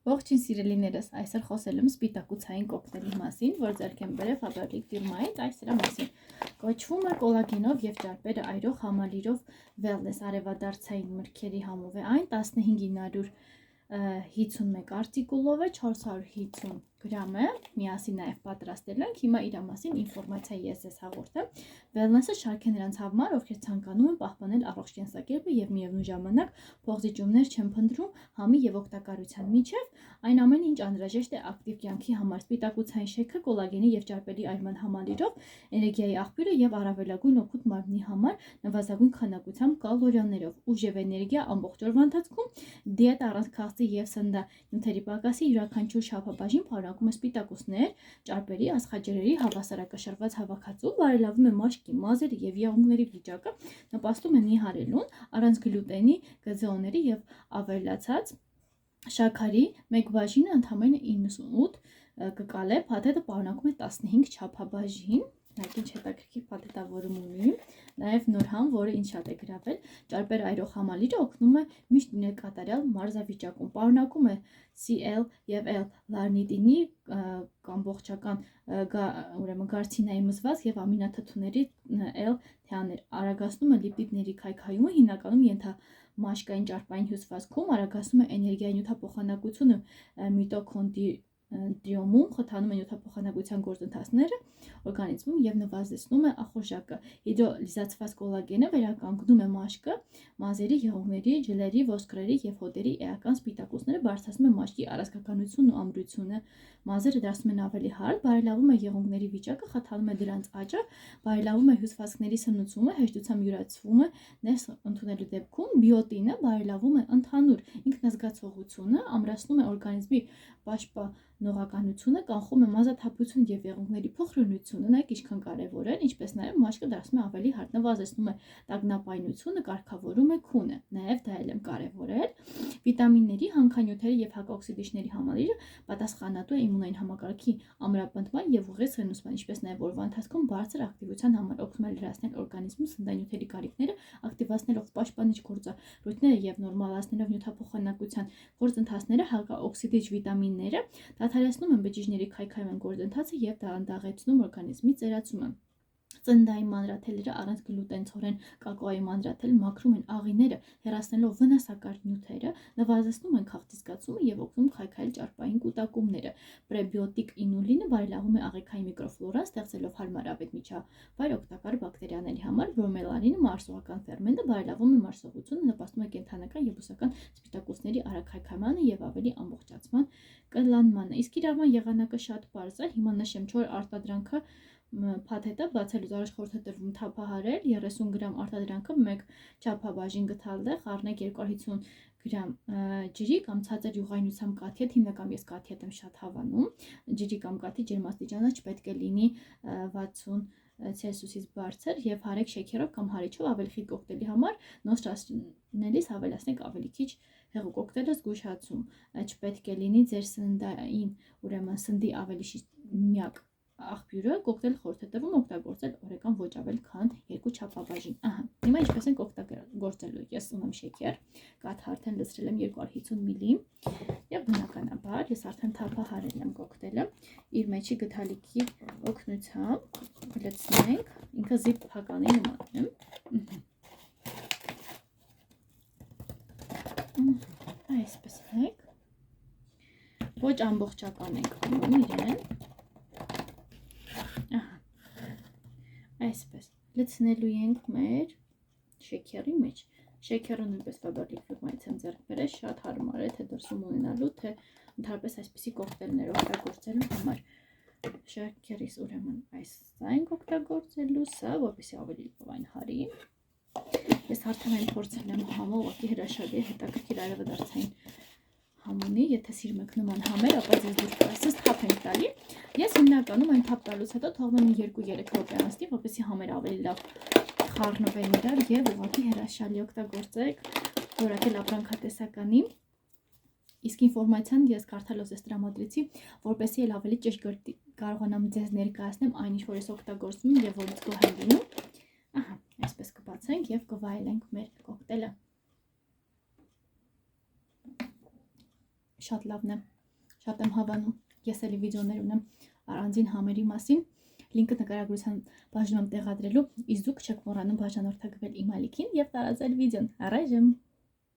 Ողջույն սիրելիներս, այսօր խոսել եմ սպիտակուցային կոկտեյլի մասին, որ ձեռք եմ բերել Faberlic ֆիրմայից, այս սրա մասին։ Կոչվում է կոլագենով եւ ճարպերը այրող համալիրով Wellness արևադարձային մրգերի համով է այն 1551 արտիկուլով է 450 գրամ է, միասին նաև պատրաստել ենք, հիմա իր մասին ինֆորմացիա ես հաղորդեմ։ Wellness-ը շարք է նրանց համար, ովքեր ցանկանում են պահպանել առողջ կենսակերպը եւ միևնույն ժամանակ փոխզիջումներ չեն փնտրում համի եւ օգտակարության միջև, այն ամենը ինչ անհրաժեշտ է ակտիվ կյանքի համար։ Սպիտակուցային շեյքը կոլագենի եւ ճարպերի այրման համալիրով էներգիայի աղբյուր է եւ առավելագույն օգուտ մարմնի համար նվազագույն քանակությամբ կալորիաներով, ուժ եւ էներգիա ամբողջ օրվա ընթացքում, դիետա առանց քաղցի եւ սննդանյութերի պակասի յուրաքանչյուր շաբաթաբաժին փառակում է սպիտակուցներ, ճարպերի, աստղաջրերի հավասարակշռված հավաքածու, բարելավում է մաշկի, մազերի եւ եղունգների վիճակը, նպաստում է նիհարելուն, առանց գլուտենի, ԳԶՕ-ների եւ ավելացած շաքարի, մեկ բաժինը ընդամենը 98 կկալ է, փաթեթը պարունակում է 15 չափաբաժին, ինչ հետաքրքիր փաթեթավորում ունի, նաև նոր համ, որը ինձ շատ է գրավել, ճարպեր այրող համալիրը օգնում է միշտ լինել կատարյալ մարզավիճակում, պարունակում է CL եւ L լարնիտինի կամբողջական գարցինայի մզված եւ ամինաթթուների L թեաներ, արագացնում է լիպիդների քայքայումը, հիմնականում ենթամաշկային ճարպային հյուսվածքում, արագացնում է էներգիայի նյութափոխանակությունը միտոքոնդրիումում, խթանում է նյութափոխանակության գործընթացները օրգանիզմում եւ նվազեցնում է ախորժակը։ Հիդրոլիզացված կոլագենը վերականգնում է մաշկը, մազերի, եղունգների, ջլերի, ոսկրերի եւ հոտերի էական սպիտակուցները բարձրացնում է մաշկի առազգականությունն ու ամրությունը, մազերը դարձնում են ավելի հարթ, բարելավում է եղունգների վիճակը, խթանում է դրանց աճը, բարելավում է հյուսվածքների սնուցումը, հեշտությամբ յուրացվում է ներս ընդունելու դեպքում, բիոտինը բարելավում է ընդհանուր ինքնազգացողությունը, ամրացնում է օրգանիզմի պաշտպանողականությունը, կանխում է մազաթափություն եւ եղունգների փոխրունությունը, նայեք ինչքան կարեւոր է, ինչպես նաեւ մաշկը դարձնում է ավելի հարթ, նվազեցնում է տագնապայնությունը, կարգավորում է քունը, նաեւ դա էլ եմ կարեւորել։ Վիտամինների, հանքանյութերի եւ հակաօքսիդիչների համալիրը պատասխանատու է իմունային համակարգի ամրապնդման եւ ուղիղ սնուցման, ինչպես նաեւ օրվա ընթացքում բարձր ակտիվության համար օգնում է լրացնել օրգանիզմում սննդանյութերի կարիքները, ակտիվացնելով պաշտպանիչ գործառույթները եւ նորմալացնելով նյութափոխանակության գործընթացները, հակաօքսիդիչ վիտամինները դադարեցնում են բջիջների քայքայման գործընթացը եւ դանդաղեցնում օրգանիզմի ծերացումը։ Ծննդային մանրաթելերը առանց գլուտենցորեն կակոայի մանրաթել մաքրում են աղիները, հեռացնելով վնասակար նյութերը, նվազեցնում են քաղցի զգացումը եւ օգնում քայքայել ճարպային կուտակումները։ Պրեբիոտիկ ինուլինը բարելավում է աղիքային միկրոֆլորան, ստեղծելով հարմարավետ միջավայր օգտակար բակտերիաների համար, բրոմելանինը մարսողական ֆերմենտը բարելավում է մարսողությունը, նպաստում է կենդանական եւ բուսական սպիտակուցների արագ քայքայմանը եւ ավելի ամբողջացման կլանմանը։ Իսկ իրավան եղանակը շատ պարզ է, հիմա նշեմ 4 արտադրանքը փաթեթը բացելուց առաջ խորհուրդ է տրվում թափահարել 30 գրամ արտադրանքը 1 չափաբաժին գթալտեղ, առնեք 250 գրամ ջրի կամ ցածր յուղայնությամբ կաթեթ, հիմնական ես կաթեթ եմ շատ հավանում, ջրի կամ կաթի ջերմաստիճանը չպետք է լինի 60 Ցելսիուսից բարձր եւ հարեք շեքերով կամ հարիչով ավելի խիտ կոկտեյլի համար նոսրացնելիս հավելացնեք ավելի քիչ հեղուկ կոկտեյլը զգուշացում, չպետք է լինի ձեր սննդային, ուրեմն սննդի ավելի միակ աղբյուրը, կոկտեյլ խորհուրդ է տրվում օգտագործել օրական ոչ ավել քան 2 չափաբաժին։ Հիմա ինչպես ենք օգտագործելու։ Ես ունեմ շեքեր, կաթը արդեն լցրել եմ 250 մլ եւ բնականաբար ես արդեն թափահարել եմ կոկտեյլը իր մեջի գթալիքի օգնությամբ լցնենք, ինքը զիպ փականի նման է։ Այսպես ենք։ Ոչ ամբողջական ենք անում իրեն։ Այսպես լցնելու ենք մեր շեքերի մեջ։ Շեքերը նույնպես Faberlic ֆիրմայից եմ ձեռք բերել, շատ հարմար է թե դրսում ունենալու, թե ընդհանրապես այսպիսի կոկտեյլներ օգտագործելու համար։ Շեքերից ուրեմն այս ենք օգտագործելու, սա որպեսզի ավելի լավային հարի։ Ես արդեն այն փորձել եմ համը, ուղղակի հրաշալի է, հետաքրքիր արևադարձային համ ունի, եթե սիրում եք նման համեր, ապա ձեզ դուր կգալիս թափ ենք տալի։ Ես հիմնականում այն թափ տալուց հետո թողնում եմ 2-3 րոպե անցնի, որպեսզի համերը ավելի լավ խառնվեն իրար եւ ուղղակի հրաշալի օգտագործեք որակել ապրանքատեսականի։ Իսկ ինֆորմացիան ես կարդալով ձեզ տրամադրեցի, որպեսզի էլ ավելի ճշգրիտ կարողանամ ձեզ ներկայացնեմ այն ինչ որ ես օգտագործում եմ եւ որից գոհ եմ լինում։ Այսպես կբացենք եւ կվայելենք մեր կոկտեյլը։ Շատ լավն է։ շատ եմ հավանում։ Ես էլի վիդեոներ ունեմ առանձին համերի մասին, լինկը նկարագրության բաժնում եմ տեղադրելու, իսկ դուք չեք մոռանում բաժանորդագրվել իմ ալիքին եւ տարածել վիդեոն։ Առայժմ